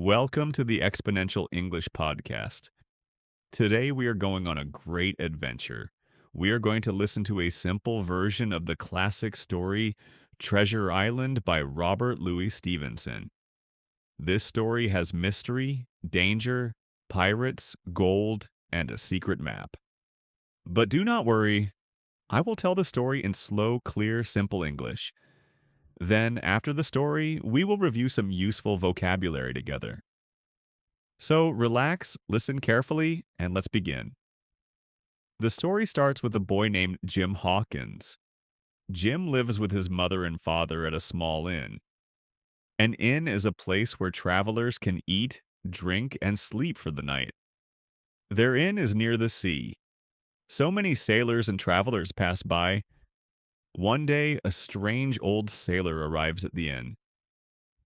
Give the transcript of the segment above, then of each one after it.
Welcome to the Exponential English Podcast. Today we are going on a great adventure. We are going to listen to a simple version of the classic story Treasure Island by Robert Louis Stevenson. This story has mystery, danger, pirates, gold, and a secret map. But do not worry, I will tell the story in slow, clear, simple English. Then, after the story, we will review some useful vocabulary together. So relax, listen carefully, and let's begin. The story starts with a boy named Jim Hawkins. Jim lives with his mother and father at a small inn. An inn is a place where travelers can eat, drink, and sleep for the night. Their inn is near the sea. So many sailors and travelers pass by. One day, a strange old sailor arrives at the inn.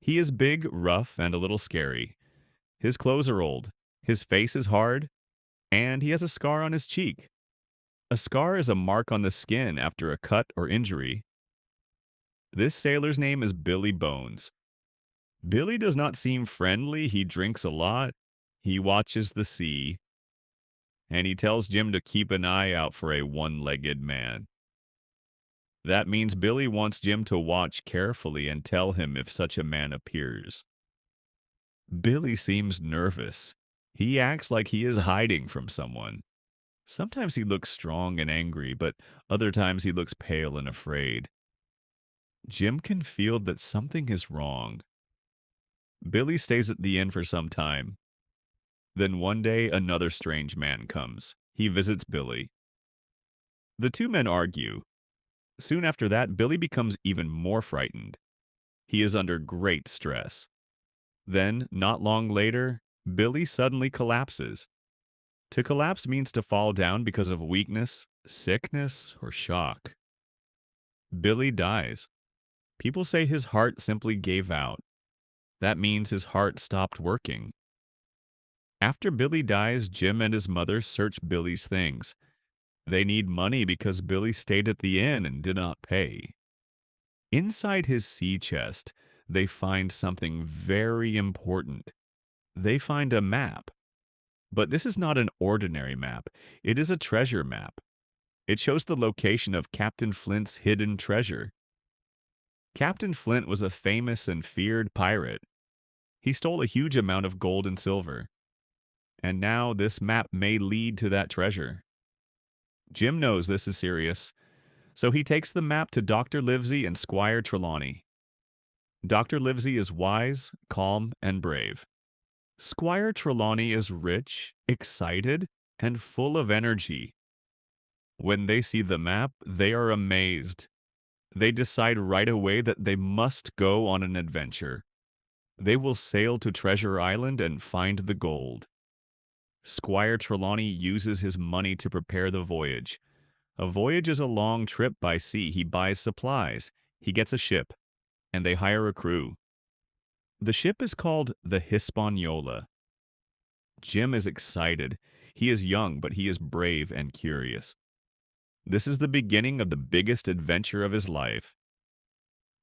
He is big, rough, and a little scary. His clothes are old, his face is hard, and he has a scar on his cheek. A scar is a mark on the skin after a cut or injury. This sailor's name is Billy Bones. Billy does not seem friendly, he drinks a lot, he watches the sea, and he tells Jim to keep an eye out for a one-legged man. That means Billy wants Jim to watch carefully and tell him if such a man appears. Billy seems nervous. He acts like he is hiding from someone. Sometimes he looks strong and angry, but other times he looks pale and afraid. Jim can feel that something is wrong. Billy stays at the inn for some time. Then one day, another strange man comes. He visits Billy. The two men argue. Soon after that, Billy becomes even more frightened. He is under great stress. Then, not long later, Billy suddenly collapses. To collapse means to fall down because of weakness, sickness, or shock. Billy dies. People say his heart simply gave out. That means his heart stopped working. After Billy dies, Jim and his mother search Billy's things. They need money because Billy stayed at the inn and did not pay. Inside his sea chest, they find something very important. They find a map. But this is not an ordinary map. It is a treasure map. It shows the location of Captain Flint's hidden treasure. Captain Flint was a famous and feared pirate. He stole a huge amount of gold and silver. And now this map may lead to that treasure. Jim knows this is serious, so he takes the map to Dr. Livesey and Squire Trelawney. Dr. Livesey is wise, calm, and brave. Squire Trelawney is rich, excited, and full of energy. When they see the map, they are amazed. They decide right away that they must go on an adventure. They will sail to Treasure Island and find the gold. Squire Trelawney uses his money to prepare the voyage. A voyage is a long trip by sea. He buys supplies, he gets a ship, and they hire a crew. The ship is called the Hispaniola. Jim is excited. He is young, but he is brave and curious. This is the beginning of the biggest adventure of his life.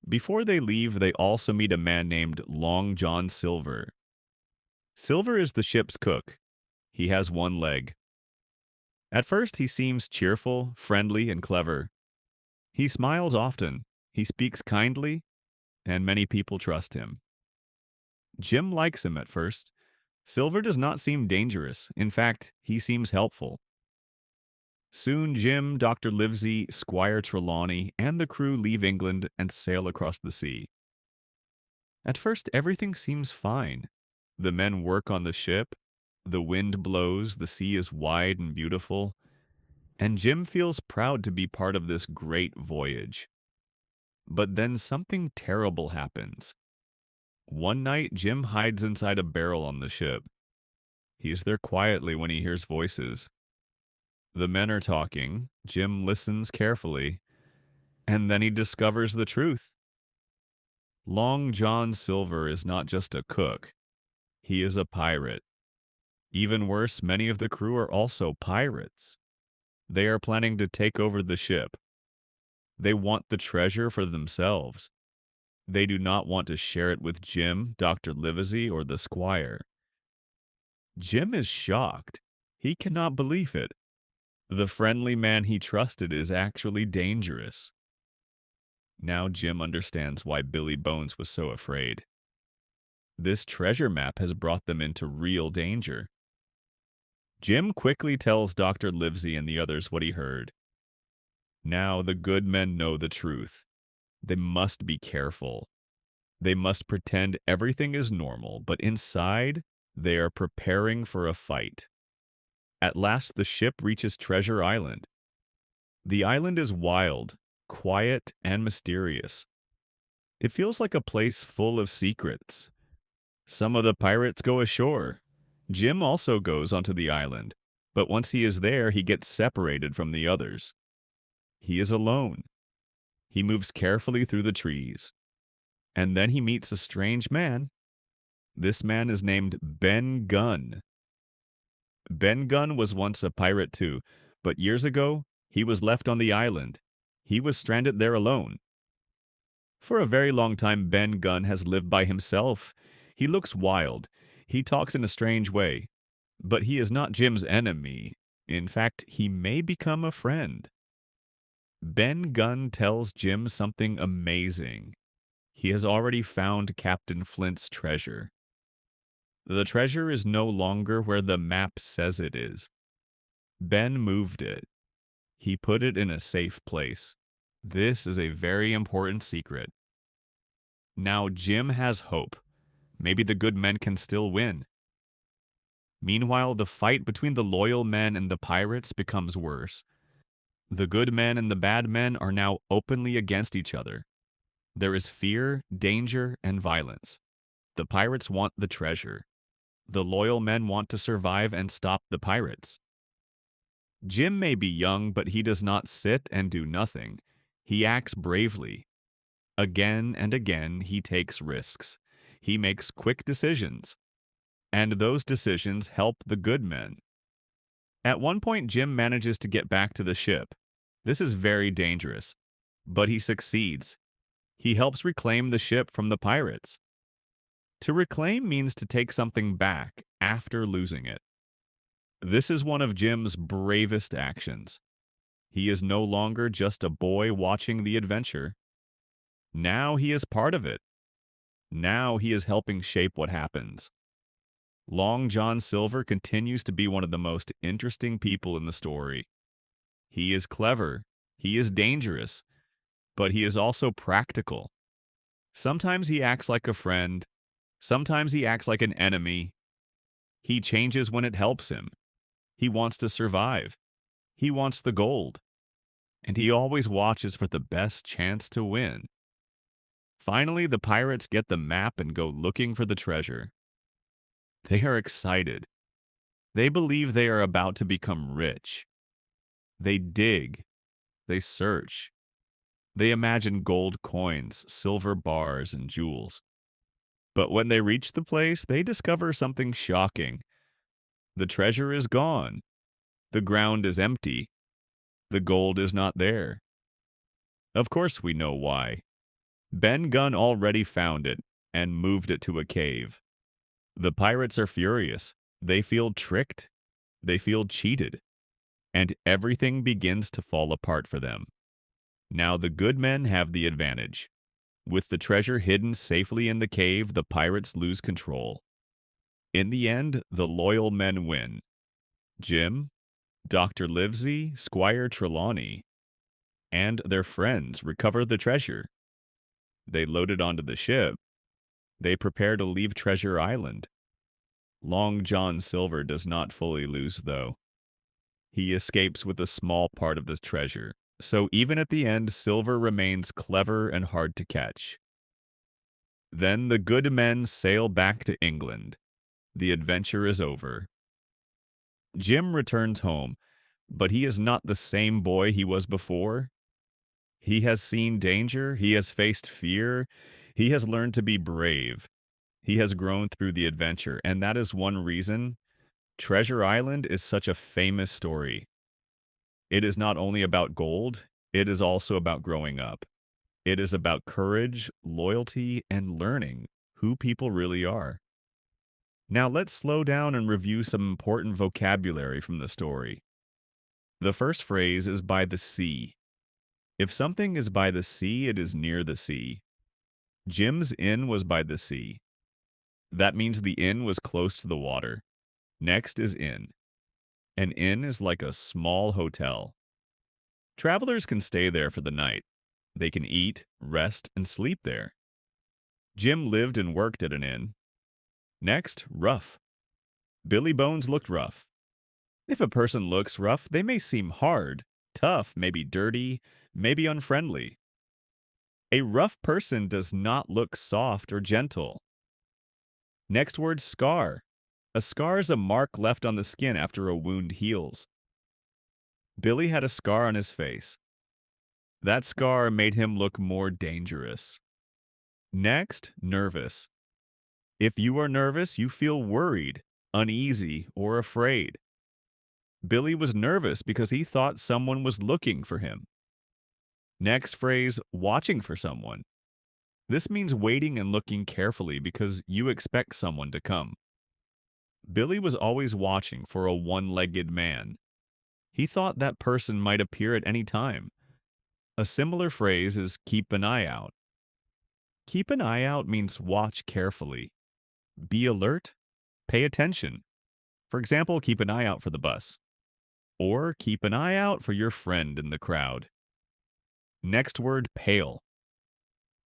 Before they leave, they also meet a man named Long John Silver. Silver is the ship's cook. He has one leg. At first, he seems cheerful, friendly, and clever. He smiles often, he speaks kindly, and many people trust him. Jim likes him at first. Silver does not seem dangerous. In fact, he seems helpful. Soon Jim, Dr. Livesey, Squire Trelawney, and the crew leave England and sail across the sea. At first, everything seems fine. The men work on the ship. The wind blows, the sea is wide and beautiful, and Jim feels proud to be part of this great voyage. But then something terrible happens. One night, Jim hides inside a barrel on the ship. He is there quietly when he hears voices. The men are talking, Jim listens carefully, and then he discovers the truth. Long John Silver is not just a cook, he is a pirate. Even worse, many of the crew are also pirates. They are planning to take over the ship. They want the treasure for themselves. They do not want to share it with Jim, Dr. Livesey, or the squire. Jim is shocked. He cannot believe it. The friendly man he trusted is actually dangerous. Now Jim understands why Billy Bones was so afraid. This treasure map has brought them into real danger. Jim quickly tells Dr. Livesey and the others what he heard. Now the good men know the truth. They must be careful. They must pretend everything is normal, but inside, they are preparing for a fight. At last, the ship reaches Treasure Island. The island is wild, quiet, and mysterious. It feels like a place full of secrets. Some of the pirates go ashore. Jim also goes onto the island, but once he is there, he gets separated from the others. He is alone. He moves carefully through the trees. And then he meets a strange man. This man is named Ben Gunn. Ben Gunn was once a pirate too, but years ago, he was left on the island. He was stranded there alone. For a very long time, Ben Gunn has lived by himself. He looks wild. He talks in a strange way. But he is not Jim's enemy. In fact, he may become a friend. Ben Gunn tells Jim something amazing. He has already found Captain Flint's treasure. The treasure is no longer where the map says it is. Ben moved it. He put it in a safe place. This is a very important secret. Now Jim has hope. Maybe the good men can still win. Meanwhile, the fight between the loyal men and the pirates becomes worse. The good men and the bad men are now openly against each other. There is fear, danger, and violence. The pirates want the treasure. The loyal men want to survive and stop the pirates. Jim may be young, but he does not sit and do nothing. He acts bravely. Again and again, he takes risks. He makes quick decisions. And those decisions help the good men. At one point, Jim manages to get back to the ship. This is very dangerous, but he succeeds. He helps reclaim the ship from the pirates. To reclaim means to take something back after losing it. This is one of Jim's bravest actions. He is no longer just a boy watching the adventure. Now he is part of it. Now he is helping shape what happens. Long John Silver continues to be one of the most interesting people in the story. He is clever, he is dangerous, but he is also practical. Sometimes he acts like a friend, sometimes he acts like an enemy. He changes when it helps him. He wants to survive. He wants the gold. And he always watches for the best chance to win. Finally, the pirates get the map and go looking for the treasure. They are excited. They believe they are about to become rich. They dig. They search. They imagine gold coins, silver bars, and jewels. But when they reach the place, they discover something shocking. The treasure is gone. The ground is empty. The gold is not there. Of course we know why. Ben Gunn already found it and moved it to a cave. The pirates are furious. They feel tricked. They feel cheated. And everything begins to fall apart for them. Now the good men have the advantage. With the treasure hidden safely in the cave, the pirates lose control. In the end, the loyal men win. Jim, Dr. Livesey, Squire Trelawney, and their friends recover the treasure. They load it onto the ship. They prepare to leave Treasure Island. Long John Silver does not fully lose, though. He escapes with a small part of the treasure, so even at the end, Silver remains clever and hard to catch. Then the good men sail back to England. The adventure is over. Jim returns home, but he is not the same boy he was before. He has seen danger, he has faced fear, he has learned to be brave. He has grown through the adventure, and that is one reason Treasure Island is such a famous story. It is not only about gold, it is also about growing up. It is about courage, loyalty, and learning who people really are. Now let's slow down and review some important vocabulary from the story. The first phrase is by the sea. If something is by the sea, it is near the sea. Jim's inn was by the sea. That means the inn was close to the water. Next is inn. An inn is like a small hotel. Travelers can stay there for the night. They can eat, rest, and sleep there. Jim lived and worked at an inn. Next, rough. Billy Bones looked rough. If a person looks rough, they may seem hard, tough, maybe dirty, maybe unfriendly. A rough person does not look soft or gentle. Next word, scar. A scar is a mark left on the skin after a wound heals. Billy had a scar on his face. That scar made him look more dangerous. Next, nervous. If you are nervous, you feel worried, uneasy, or afraid. Billy was nervous because he thought someone was looking for him. Next phrase, watching for someone. This means waiting and looking carefully because you expect someone to come. Billy was always watching for a one-legged man. He thought that person might appear at any time. A similar phrase is keep an eye out. Keep an eye out means watch carefully. Be alert, pay attention. For example, keep an eye out for the bus. Or keep an eye out for your friend in the crowd. Next word, pale.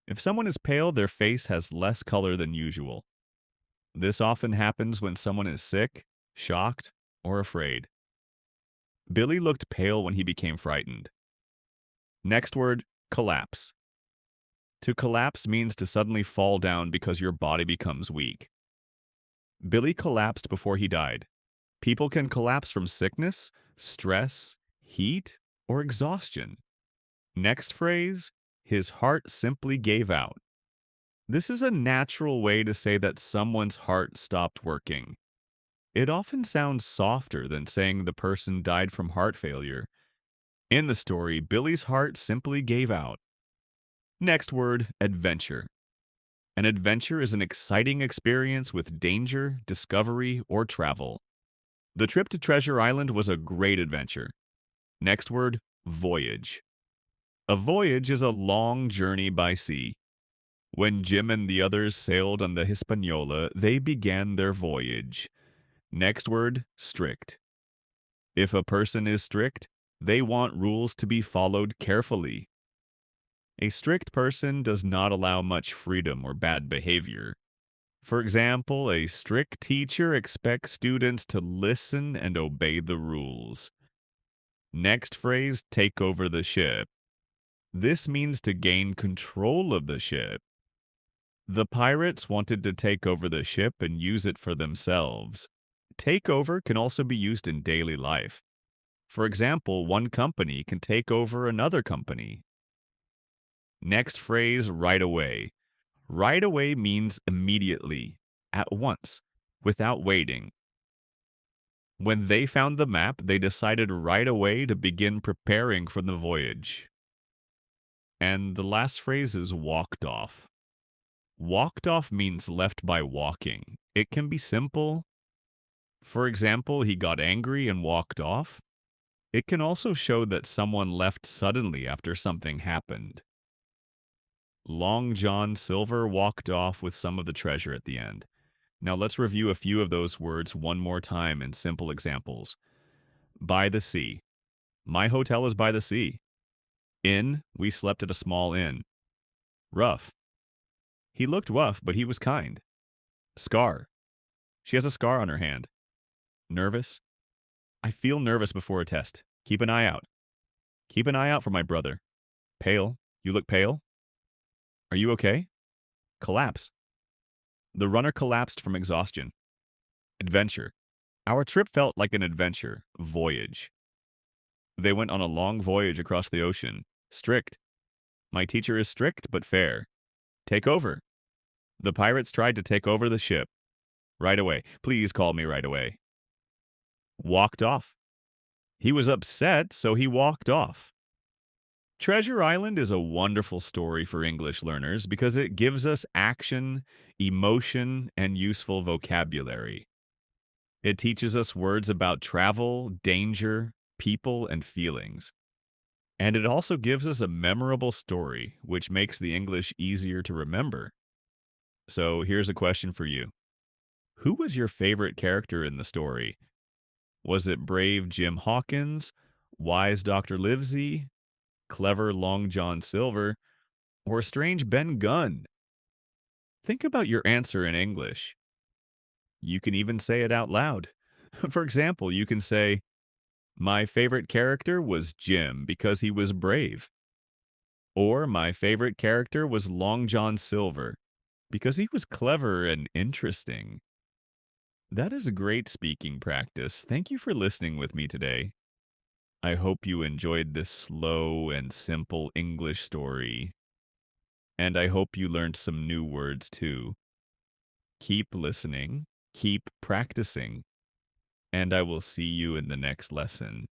If someone is pale, their face has less color than usual. This often happens when someone is sick, shocked, or afraid. Billy looked pale when he became frightened. Next word, collapse. To collapse means to suddenly fall down because your body becomes weak. Billy collapsed before he died. People can collapse from sickness, stress, heat, or exhaustion. Next phrase, his heart simply gave out. This is a natural way to say that someone's heart stopped working. It often sounds softer than saying the person died from heart failure. In the story, Billy's heart simply gave out. Next word, adventure. An adventure is an exciting experience with danger, discovery, or travel. The trip to Treasure Island was a great adventure. Next word, voyage. A voyage is a long journey by sea. When Jim and the others sailed on the Hispaniola, they began their voyage. Next word, strict. If a person is strict, they want rules to be followed carefully. A strict person does not allow much freedom or bad behavior. For example, a strict teacher expects students to listen and obey the rules. Next phrase, take over the ship. This means to gain control of the ship. The pirates wanted to take over the ship and use it for themselves. Take over can also be used in daily life. For example, one company can take over another company. Next phrase, right away. Right away means immediately, at once, without waiting. When they found the map, they decided right away to begin preparing for the voyage. And the last phrase is walked off. Walked off means left by walking. It can be simple. For example, he got angry and walked off. It can also show that someone left suddenly after something happened. Long John Silver walked off with some of the treasure at the end. Now let's review a few of those words one more time in simple examples. By the sea. My hotel is by the sea. Inn, we slept at a small inn. Rough. He looked rough, but he was kind. Scar. She has a scar on her hand. Nervous. I feel nervous before a test. Keep an eye out. Keep an eye out for my brother. Pale. You look pale? Are you okay? Collapse. The runner collapsed from exhaustion. Adventure. Our trip felt like an adventure, voyage. They went on a long voyage across the ocean. Strict. My teacher is strict but fair. Take over. The pirates tried to take over the ship. Right away. Please call me right away. Walked off. He was upset, so he walked off. Treasure Island is a wonderful story for English learners because it gives us action, emotion, and useful vocabulary. It teaches us words about travel, danger, people, and feelings. And it also gives us a memorable story, which makes the English easier to remember. So here's a question for you. Who was your favorite character in the story? Was it brave Jim Hawkins, wise Dr. Livesey, clever Long John Silver, or strange Ben Gunn? Think about your answer in English. You can even say it out loud. For example, you can say, my favorite character was Jim because he was brave. Or my favorite character was Long John Silver because he was clever and interesting. That is a great speaking practice. Thank you for listening with me today. I hope you enjoyed this slow and simple English story, and I hope you learned some new words too. Keep listening, keep practicing, and I will see you in the next lesson.